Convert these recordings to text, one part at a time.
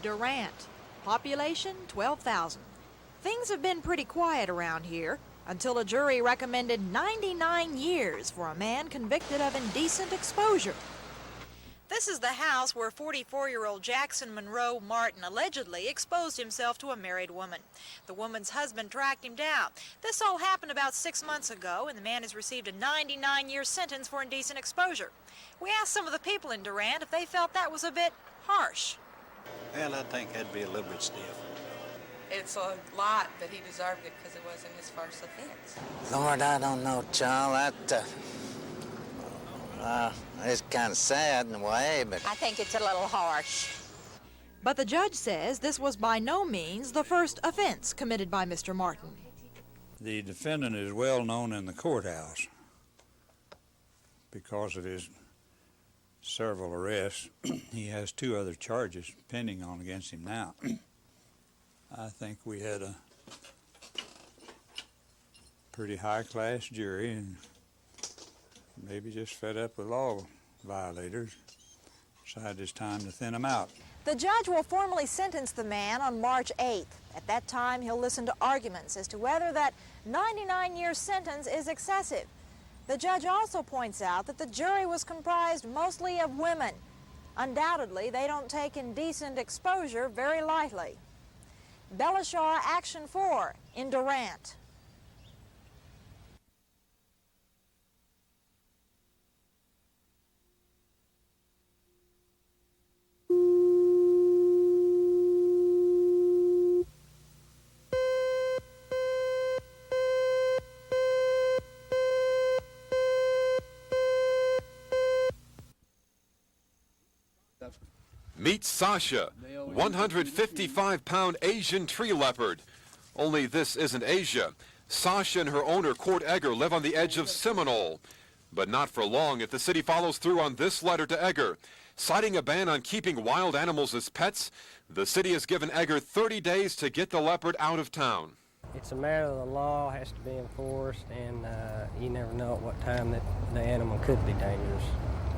Durant. Population 12,000. Things have been pretty quiet around here until a jury recommended 99 years for a man convicted of indecent exposure. This is the house where 44-year-old Jackson Monroe Martin allegedly exposed himself to a married woman. The woman's husband tracked him down. This all happened about 6 months ago, and the man has received a 99-year sentence for indecent exposure. We asked some of the people in Durant if they felt that was a bit harsh. Well, I think that'd be a little bit stiff. It's a lot, but he deserved it because it wasn't his first offense. Lord, I don't know, child. It's kind of sad in a way, but I think it's a little harsh. But the judge says this was by no means the first offense committed by Mr. Martin. The defendant is well known in the courthouse because of his several arrests. He has 2 other charges pending on against him now. I think we had a pretty high-class jury and maybe just fed up with law violators, decided it's time to thin them out. The judge will formally sentence the man on March 8th. At that time, he'll listen to arguments as to whether that 99-year sentence is excessive. The judge also points out that the jury was comprised mostly of women. Undoubtedly, they don't take indecent exposure very lightly. Bellishaw, Action 4 in Durant. Meet Sasha, 155-pound Asian tree leopard. Only this isn't Asia. Sasha and her owner, Court Egger, live on the edge of Seminole. But not for long if the city follows through on this letter to Egger. Citing a ban on keeping wild animals as pets, the city has given Egger 30 days to get the leopard out of town. It's a matter of the law, has to be enforced, and you never know at what time that the animal could be dangerous.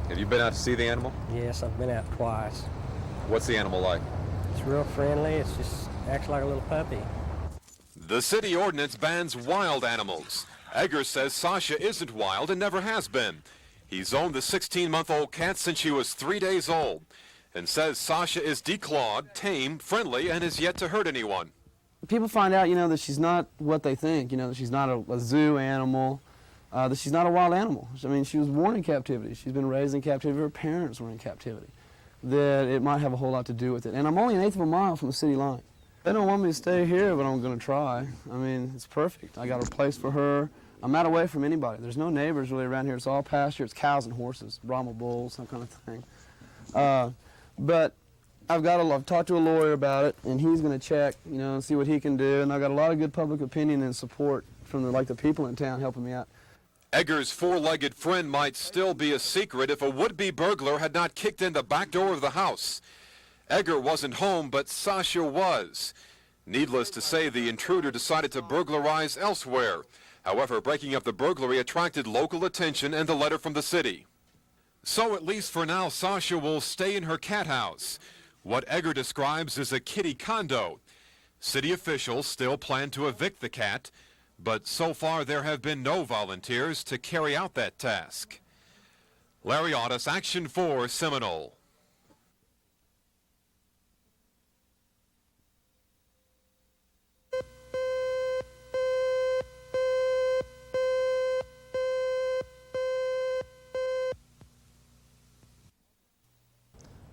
Have you been out to see the animal? Yes, I've been out twice. What's the animal like? It's real friendly. It's just acts like a little puppy. The city ordinance bans wild animals. Egger says Sasha isn't wild and never has been. He's owned the 16-month-old cat since she was 3 days old and says Sasha is declawed, tame, friendly, and has yet to hurt anyone. People find out, that she's not what they think, that she's not a zoo animal, that she's not a wild animal. I mean, she was born in captivity. She's been raised in captivity. Her parents were in captivity. That it might have a whole lot to do with it. And I'm only 1/8 of a mile from the city line. They don't want me to stay here, but I'm going to try. I mean, it's perfect. I got a place for her. I'm not away from anybody. There's no neighbors really around here. It's all pasture. It's cows and horses, Brahma bulls, that kind of thing. But I've talked to a lawyer about it, and he's going to check, and see what he can do. And I've got a lot of good public opinion and support from the people in town helping me out. Egger's 4-legged friend might still be a secret if a would-be burglar had not kicked in the back door of the house. Egger wasn't home, but Sasha was. Needless to say, the intruder decided to burglarize elsewhere. However, breaking up the burglary attracted local attention and the letter from the city. So at least for now, Sasha will stay in her cat house, what Egger describes as a kitty condo. City officials still plan to evict the cat, but so far there have been no volunteers to carry out that task. Larry Otis, Action 4, Seminole.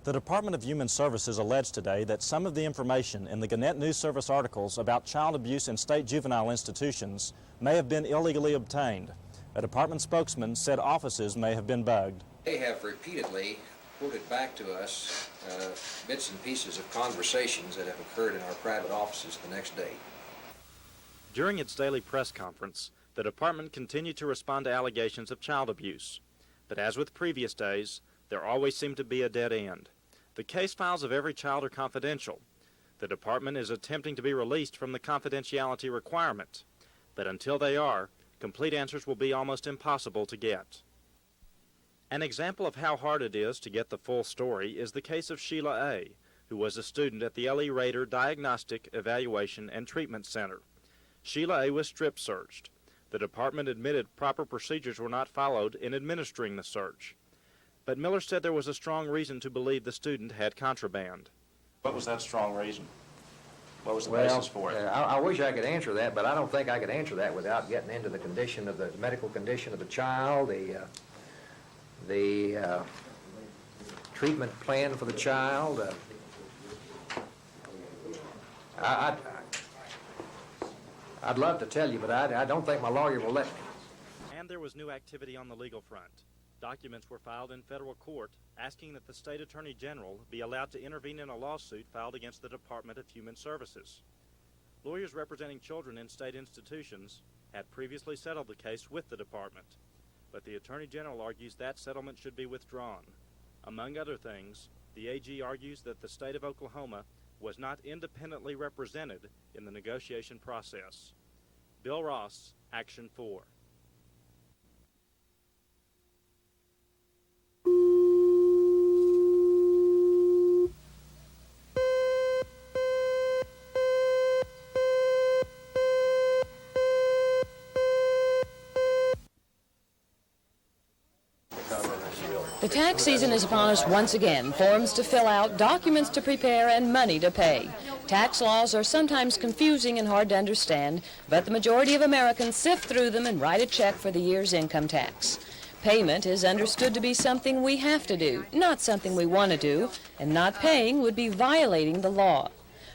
The Department of Human Services alleged today that some of the information in the Gannett News Service articles about child abuse in state juvenile institutions may have been illegally obtained. A department spokesman said offices may have been bugged. They have repeatedly quoted back to us bits and pieces of conversations that have occurred in our private offices the next day. During its daily press conference, the department continued to respond to allegations of child abuse. But as with previous days, there always seemed to be a dead end. The case files of every child are confidential. The department is attempting to be released from the confidentiality requirement. But until they are, complete answers will be almost impossible to get. An example of how hard it is to get the full story is the case of Sheila A., who was a student at the L.E. Rader Diagnostic Evaluation and Treatment Center. Sheila A. was strip searched. The department admitted proper procedures were not followed in administering the search. But Miller said there was a strong reason to believe the student had contraband. What was that strong reason? What was the basis for it? I wish I could answer that, but I don't think I could answer that without getting into the condition of the medical condition of the child, the treatment plan for the child. I'd love to tell you, but I don't think my lawyer will let me. And there was new activity on the legal front. Documents were filed in federal court asking that the state attorney general be allowed to intervene in a lawsuit filed against the Department of Human Services. Lawyers representing children in state institutions had previously settled the case with the department, but the attorney general argues that settlement should be withdrawn. Among other things, the AG argues that the state of Oklahoma was not independently represented in the negotiation process. Bill Ross, Action 4. The tax season is upon us once again. Forms to fill out, documents to prepare, and money to pay. Tax laws are sometimes confusing and hard to understand, but the majority of Americans sift through them and write a check for the year's income tax. Payment is understood to be something we have to do, not something we want to do, and not paying would be violating the law.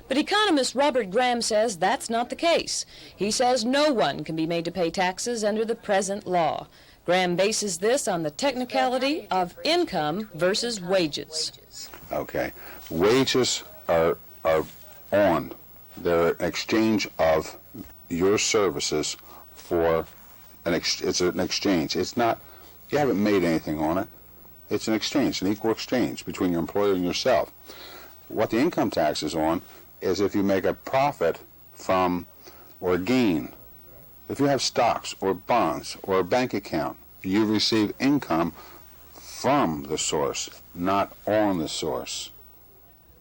But economist Robert Graham says that's not the case. He says no one can be made to pay taxes under the present law. Graham bases this on the technicality of income versus wages. Okay. Wages are on. They're an exchange of your services for it's an exchange. It's not, you haven't made anything on it. It's an exchange, an equal exchange between your employer and yourself. What the income tax is on is if you make a profit from or a gain. If you have stocks or bonds or a bank account, you receive income from the source, not on the source.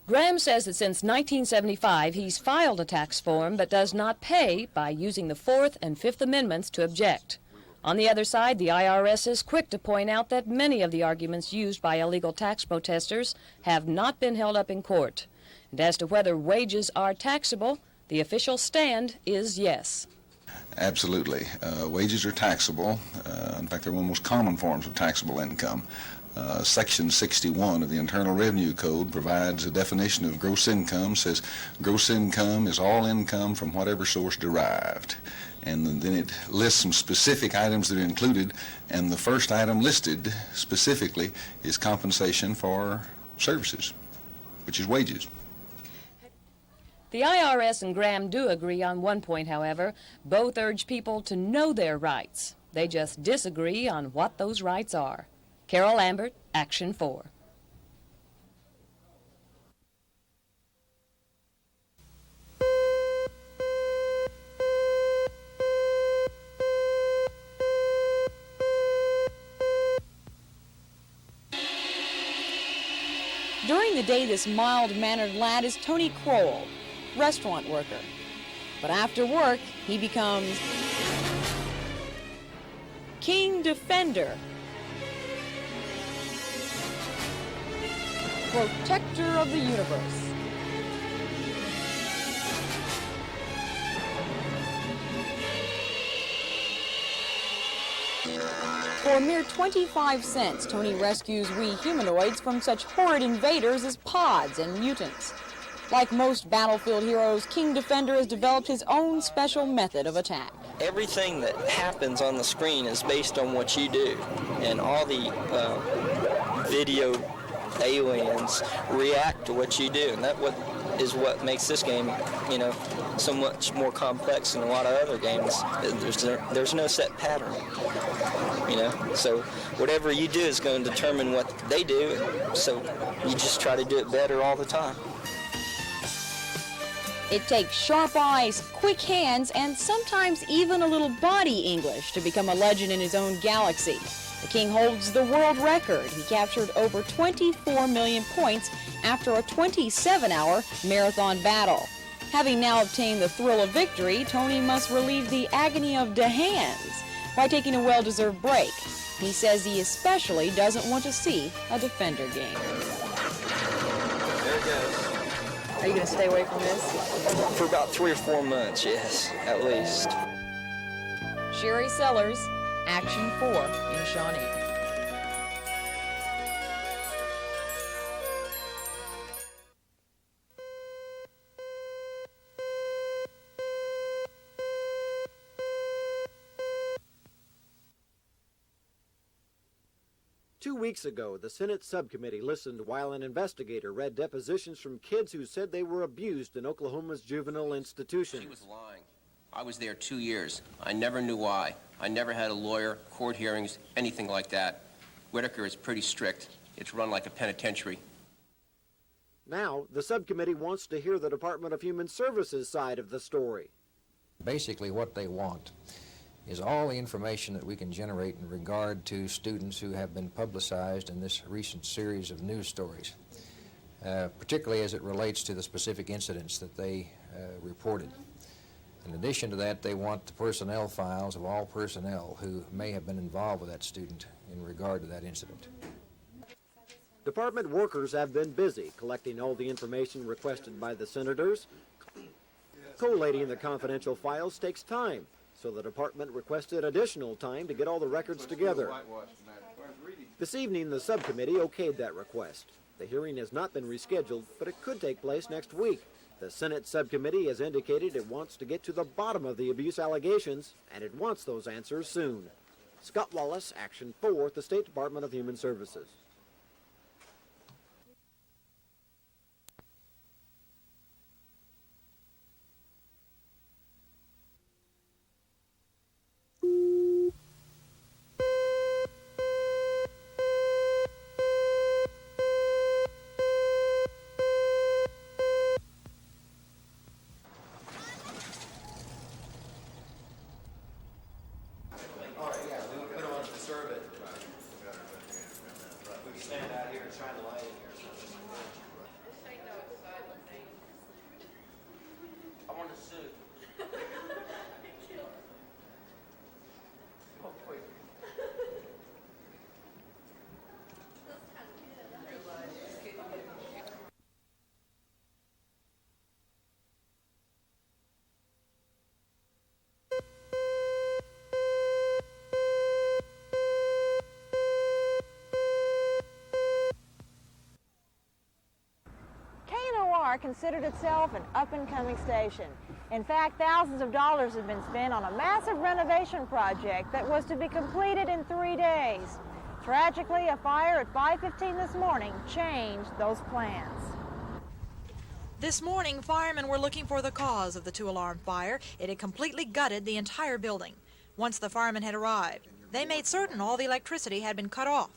Graham says that since 1975, he's filed a tax form but does not pay by using the Fourth and Fifth Amendments to object. On the other side, the IRS is quick to point out that many of the arguments used by illegal tax protesters have not been held up in court. And as to whether wages are taxable, the official stand is yes. Absolutely. Wages are taxable. In fact, they're one of the most common forms of taxable income. Section 61 of the Internal Revenue Code provides a definition of gross income, says gross income is all income from whatever source derived. And then it lists some specific items that are included, and the first item listed specifically is compensation for services, which is wages. The IRS and Graham do agree on one point, however. Both urge people to know their rights. They just disagree on what those rights are. Carol Lambert, Action 4. During the day, this mild-mannered lad is Tony Kroll, restaurant worker. But after work, he becomes King Defender, protector of the universe. For a mere 25 cents, Tony rescues we humanoids from such horrid invaders as pods and mutants. Like most battlefield heroes, King Defender has developed his own special method of attack. Everything that happens on the screen is based on what you do, and all the video aliens react to what you do, and that is what makes this game, so much more complex than a lot of other games. There's no set pattern, so whatever you do is going to determine what they do, so you just try to do it better all the time. It takes sharp eyes, quick hands, and sometimes even a little body English to become a legend in his own galaxy. The King holds the world record. He captured over 24 million points after a 27-hour marathon battle. Having now obtained the thrill of victory, Tony must relieve the agony of the hands by taking a well-deserved break. He says he especially doesn't want to see a defender game. There it goes. Are you going to stay away from this? For about 3 or 4 months, yes, at least. Sherry Sellers, Action 4 in Shawnee. 2 weeks ago, the Senate subcommittee listened while an investigator read depositions from kids who said they were abused in Oklahoma's juvenile institution. She was lying. I was there 2 years. I never knew why. I never had a lawyer, court hearings, anything like that. Whitaker is pretty strict. It's run like a penitentiary. Now, the subcommittee wants to hear the Department of Human Services side of the story. Basically, what they want is all the information that we can generate in regard to students who have been publicized in this recent series of news stories, particularly as it relates to the specific incidents that they reported. In addition to that, they want the personnel files of all personnel who may have been involved with that student in regard to that incident. Department workers have been busy collecting all the information requested by the senators. Collating the confidential files takes time, so the department requested additional time to get all the records together. This evening, the subcommittee okayed that request. The hearing has not been rescheduled, but it could take place next week. The Senate subcommittee has indicated it wants to get to the bottom of the abuse allegations, and it wants those answers soon. Scott Wallace, Action 4, the State Department of Human Services. Considered itself an up-and-coming station. In fact, thousands of dollars have been spent on a massive renovation project that was to be completed in 3 days. Tragically, a fire at 5:15 this morning changed those plans. This morning, firemen were looking for the cause of the two-alarm fire. It had completely gutted the entire building. Once the firemen had arrived, they made certain all the electricity had been cut off.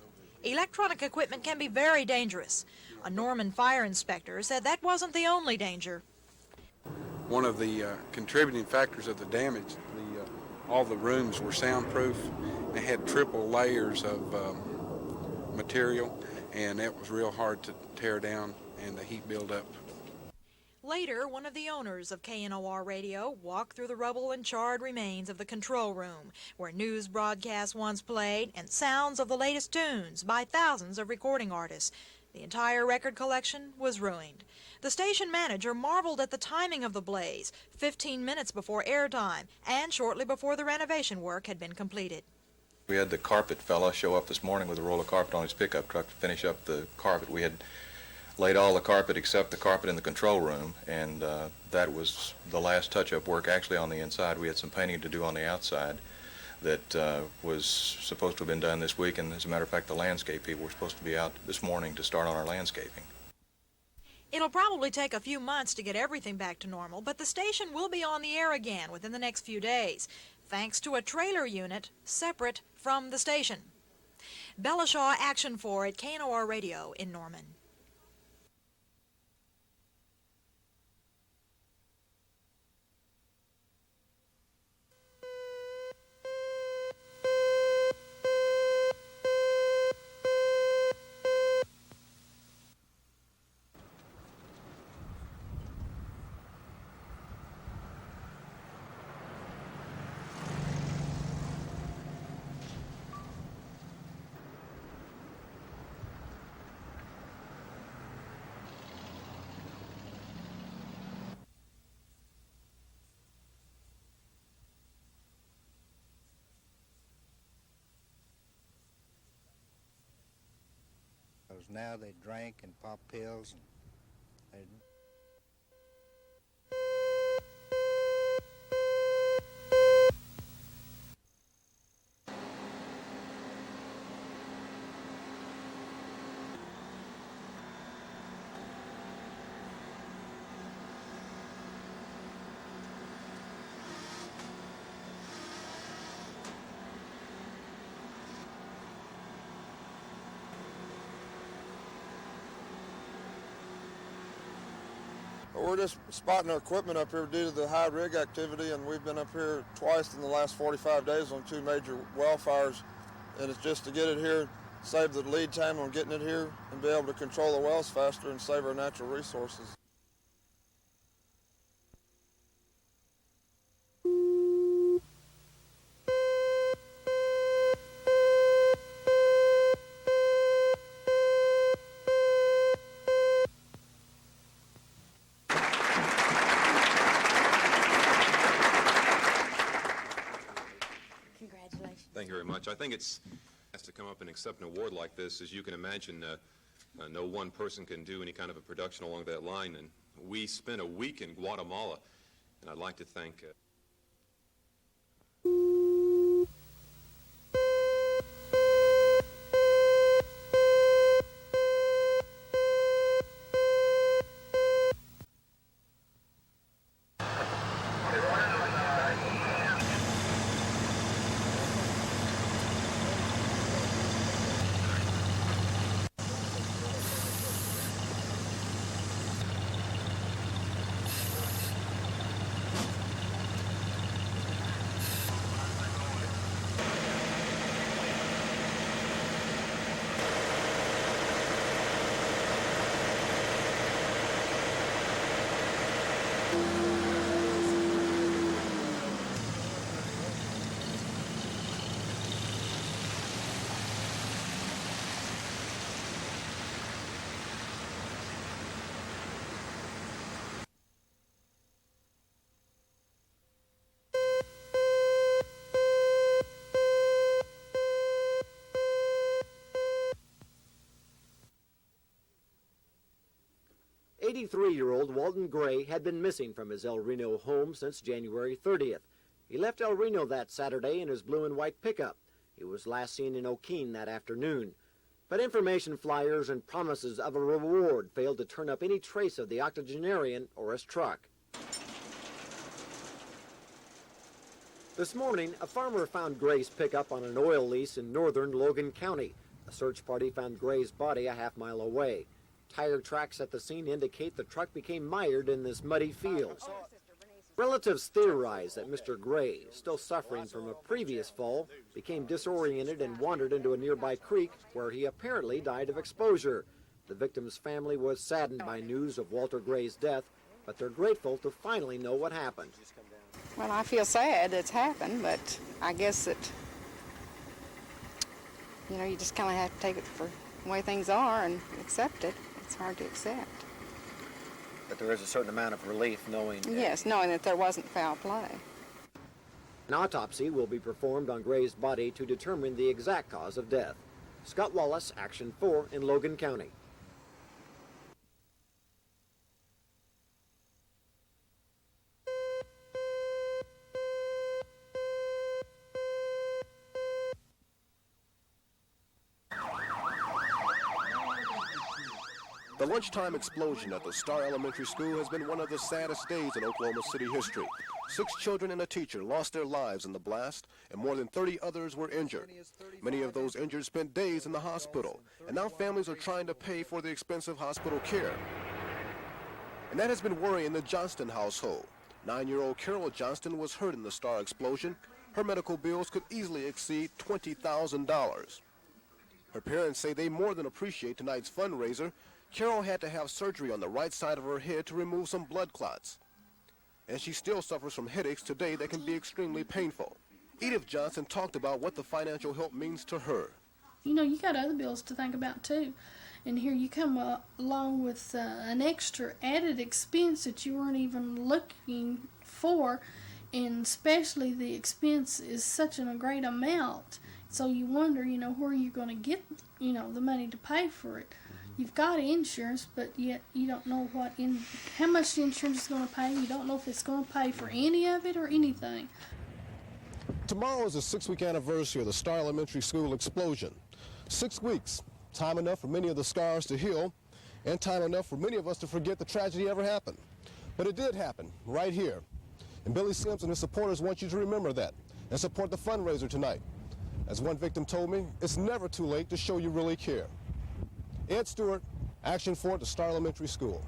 Electronic equipment can be very dangerous. A Norman fire inspector said that wasn't the only danger. One of the contributing factors of the damage, all the rooms were soundproof. They had triple layers of material, and it was real hard to tear down, and the heat built up. Later, one of the owners of KNOR Radio walked through the rubble and charred remains of the control room, where news broadcasts once played and sounds of the latest tunes by thousands of recording artists. The entire record collection was ruined. The station manager marveled at the timing of the blaze, 15 minutes before airtime and shortly before the renovation work had been completed. We had the carpet fella show up this morning with a roll of carpet on his pickup truck to finish up the carpet. We had laid all the carpet except the carpet in the control room, and that was the last touch-up work actually on the inside. We had some painting to do on the outside that was supposed to have been done this week, and as a matter of fact, the landscape people were supposed to be out this morning to start on our landscaping. It'll probably take a few months to get everything back to normal, but the station will be on the air again within the next few days, thanks to a trailer unit separate from the station. Bella Shaw, Action 4 at KNOR Radio in Norman. because now they drink and pop pills. And they We're just spotting our equipment up here due to the high rig activity, and we've been up here twice in the last 45 days on 2 major well fires, and it's just to get it here, save the lead time on getting it here, and be able to control the wells faster and save our natural resources. Thank you very much. I think it's has to come up and accept an award like this. As you can imagine, no one person can do any kind of a production along that line. And we spent a week in Guatemala, and I'd like to thank. 83-year-old Walton Gray had been missing from his El Reno home since January 30th. He left El Reno that Saturday in his blue and white pickup. He was last seen in O'Keene that afternoon. But information flyers and promises of a reward failed to turn up any trace of the octogenarian or his truck. This morning, a farmer found Gray's pickup on an oil lease in northern Logan County. A search party found Gray's body a half-mile away. Tire tracks at the scene indicate the truck became mired in this muddy field. Relatives theorize that Mr. Gray, still suffering from a previous fall, became disoriented and wandered into a nearby creek where he apparently died of exposure. The victim's family was saddened by news of Walter Gray's death, but they're grateful to finally know what happened. Well, I feel sad it's happened, but I guess that, you just kind of have to take it for the way things are and accept it. It's hard to accept. But there is a certain amount of relief knowing... Yes, knowing that there wasn't foul play. An autopsy will be performed on Gray's body to determine the exact cause of death. Scott Wallace, Action 4 in Logan County. The lunchtime explosion at the Star Elementary School has been one of the saddest days in Oklahoma City history. 6 children and a teacher lost their lives in the blast, and more than 30 others were injured. Many of those injured spent days in the hospital, and now families are trying to pay for the expensive hospital care. And that has been worrying the Johnston household. 9-year-old Carol Johnston was hurt in the Star explosion. Her medical bills could easily exceed $20,000. Her parents say they more than appreciate tonight's fundraiser. Carol had to have surgery on the right side of her head to remove some blood clots. And she still suffers from headaches today that can be extremely painful. Edith Johnson talked about what the financial help means to her. You got other bills to think about too. And here you come along with an extra added expense that you weren't even looking for. And especially the expense is such a great amount. So you wonder, where you're going to get, the money to pay for it. you've got insurance, but yet you don't know how much the insurance is going to pay. You don't know if it's going to pay for any of it or anything. Tomorrow is the 6-week anniversary of the Star Elementary School explosion. 6 weeks, time enough for many of the scars to heal, and time enough for many of us to forget the tragedy ever happened. But it did happen, right here. And Billy Sims and his supporters want you to remember that and support the fundraiser tonight. As one victim told me, it's never too late to show you really care. Ed Stewart, Action 4 at the Star Elementary School.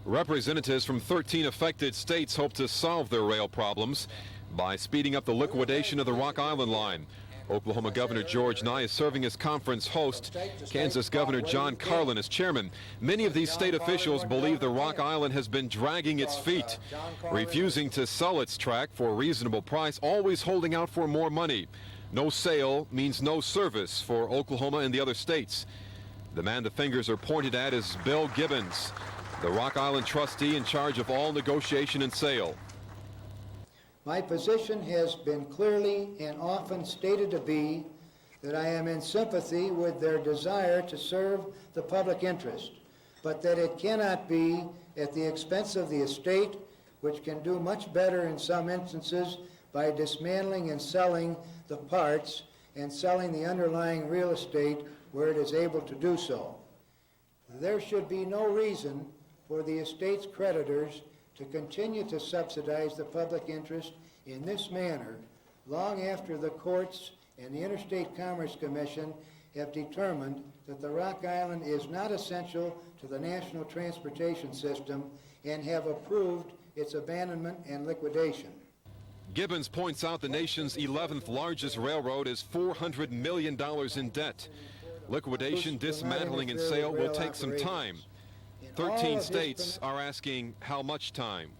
Representatives from 13 affected states hope to solve their rail problems by speeding up the liquidation of the Rock Island line. Oklahoma Governor George Nye is serving as conference host. Kansas Governor John Carlin is chairman. Many of these state officials believe the Rock Island has been dragging its feet, refusing to sell its track for a reasonable price, always holding out for more money. No sale means no service for Oklahoma and the other states. The man the fingers are pointed at is Bill Gibbons, the Rock Island trustee in charge of all negotiation and sale. My position has been clearly and often stated to be that I am in sympathy with their desire to serve the public interest, but that it cannot be at the expense of the estate, which can do much better in some instances by dismantling and selling the parts and selling the underlying real estate where it is able to do so. There should be no reason for the estate's creditors to continue to subsidize the public interest in this manner long after the courts and the Interstate Commerce Commission have determined that the Rock Island is not essential to the national transportation system and have approved its abandonment and liquidation. Gibbons points out the nation's 11th largest railroad is $400 million in debt. Liquidation, dismantling, and sale will take some time. 13 states are asking how much time.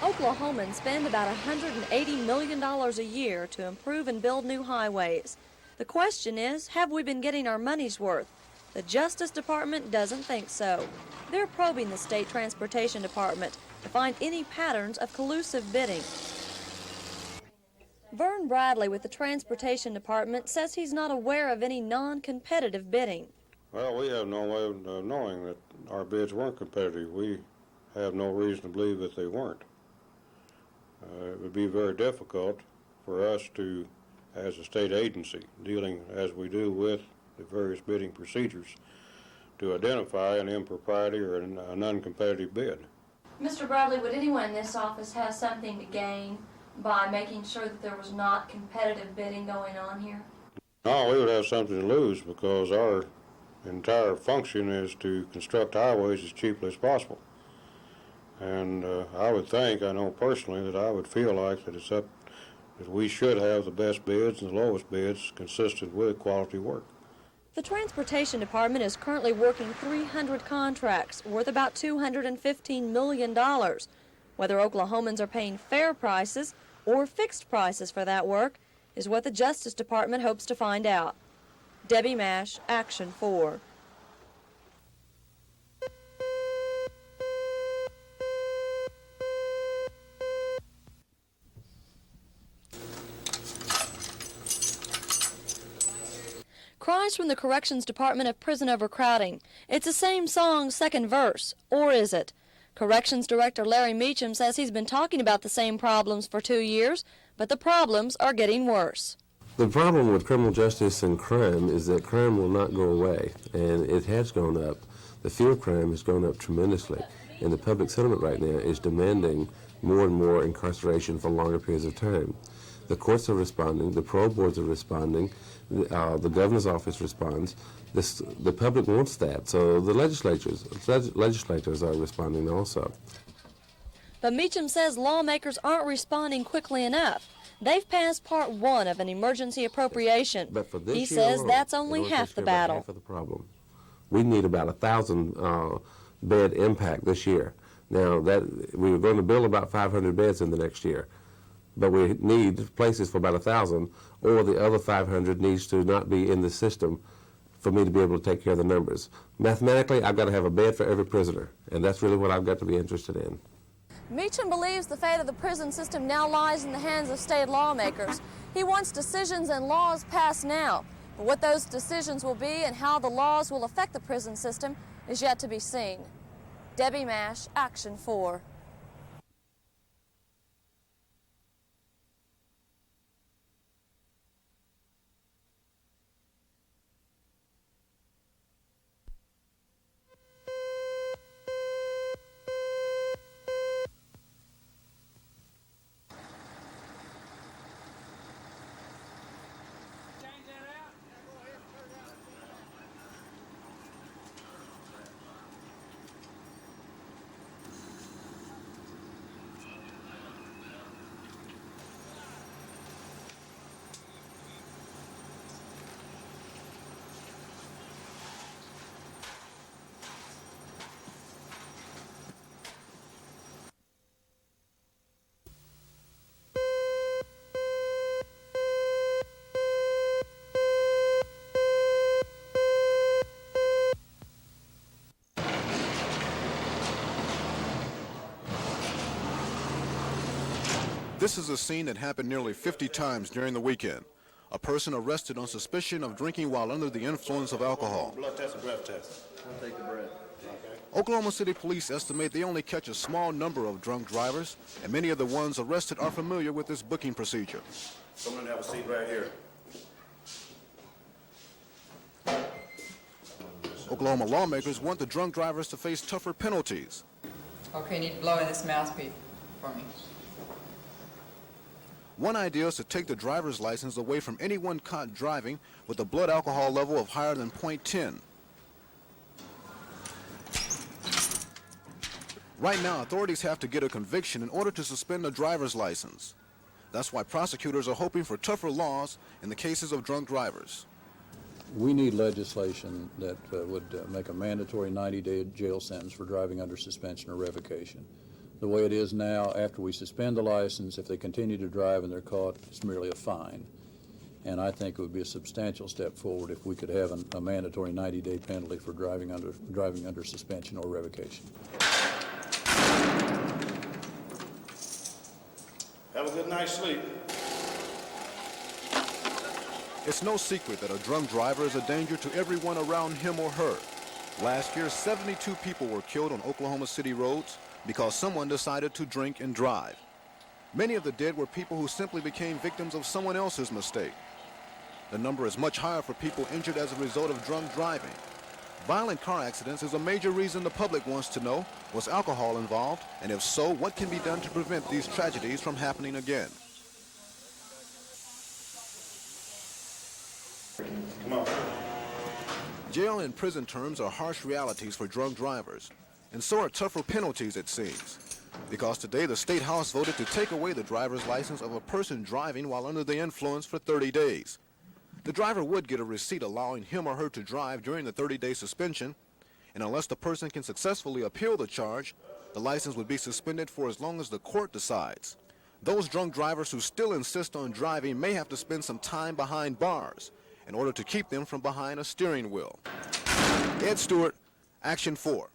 Oklahomans spend about $180 million a year to improve and build new highways. The question is, have we been getting our money's worth? The Justice Department doesn't think so. They're probing the State Transportation Department to find any patterns of collusive bidding. Vern Bradley with the Transportation Department says he's not aware of any non-competitive bidding. Well, we have no way of knowing that our bids weren't competitive. We have no reason to believe that they weren't. It would be very difficult for us to as a state agency, dealing as we do with the various bidding procedures to identify an impropriety or an uncompetitive bid. Mr. Bradley, would anyone in this office have something to gain by making sure that there was not competitive bidding going on here? No, we would have something to lose because our entire function is to construct highways as cheaply as possible. And I would think, I know personally, that I would feel like that it's up, that we should have the best bids and the lowest bids consistent with quality work. The Transportation Department is currently working 300 contracts worth about $215 million. Whether Oklahomans are paying fair prices or fixed prices for that work is what the Justice Department hopes to find out. Debbie Mash, Action 4. Cries from the Corrections Department of prison overcrowding. It's the same song's second verse, or is it? Corrections Director Larry Meacham says he's been talking about the same problems for 2 years, but the problems are getting worse. The problem with criminal justice and crime is that crime will not go away, and it has gone up. The fear of crime has gone up tremendously, and the public sentiment right now is demanding more and more incarceration for longer periods of time. The courts are responding, the parole boards are responding, the governor's office responds. The public wants that, so the legislators are responding also. But Meacham says lawmakers aren't responding quickly enough. They've passed Part 1 of an emergency appropriation. But for this he year says alone, that's only half the battle. Half of the problem. We need about 1,000 bed impact this year. Now, that we were going to build about 500 beds in the next year, but we need places for about 1,000, or the other 500 needs to not be in the system for me to be able to take care of the numbers. Mathematically, I've got to have a bed for every prisoner, and that's really what I've got to be interested in. Meacham believes the fate of the prison system now lies in the hands of state lawmakers. He wants decisions and laws passed now. But what those decisions will be and how the laws will affect the prison system is yet to be seen. Debbie Mash, Action 4. This is a scene that happened nearly 50 times during the weekend. A person arrested on suspicion of drinking while under the influence of alcohol. Blood test and breath test. I'll take the breath. Okay. Oklahoma City police estimate they only catch a small number of drunk drivers, and many of the ones arrested are familiar with this booking procedure. Someone have a seat right here. Oklahoma lawmakers want the drunk drivers to face tougher penalties. Okay, you need to blow in this mouthpiece for me. One idea is to take the driver's license away from anyone caught driving with a blood alcohol level of higher than .10. Right now, authorities have to get a conviction in order to suspend a driver's license. That's why prosecutors are hoping for tougher laws in the cases of drunk drivers. We need legislation that would make a mandatory 90-day jail sentence for driving under suspension or revocation. The way it is now, after we suspend the license, if they continue to drive and they're caught, it's merely a fine. And I think it would be a substantial step forward if we could have a mandatory 90-day penalty for driving under suspension or revocation. Have a good night's sleep. It's no secret that a drunk driver is a danger to everyone around him or her. Last year, 72 people were killed on Oklahoma City roads because someone decided to drink and drive. Many of the dead were people who simply became victims of someone else's mistake. The number is much higher for people injured as a result of drunk driving. Violent car accidents is a major reason the public wants to know, was alcohol involved, and if so, what can be done to prevent these tragedies from happening again? Come on. Jail and prison terms are harsh realities for drunk drivers, and so are tougher penalties, it seems. Because today the State House voted to take away the driver's license of a person driving while under the influence for 30 days. The driver would get a receipt allowing him or her to drive during the 30-day suspension, and unless the person can successfully appeal the charge, the license would be suspended for as long as the court decides. Those drunk drivers who still insist on driving may have to spend some time behind bars in order to keep them from behind a steering wheel. Ed Stewart, Action 4.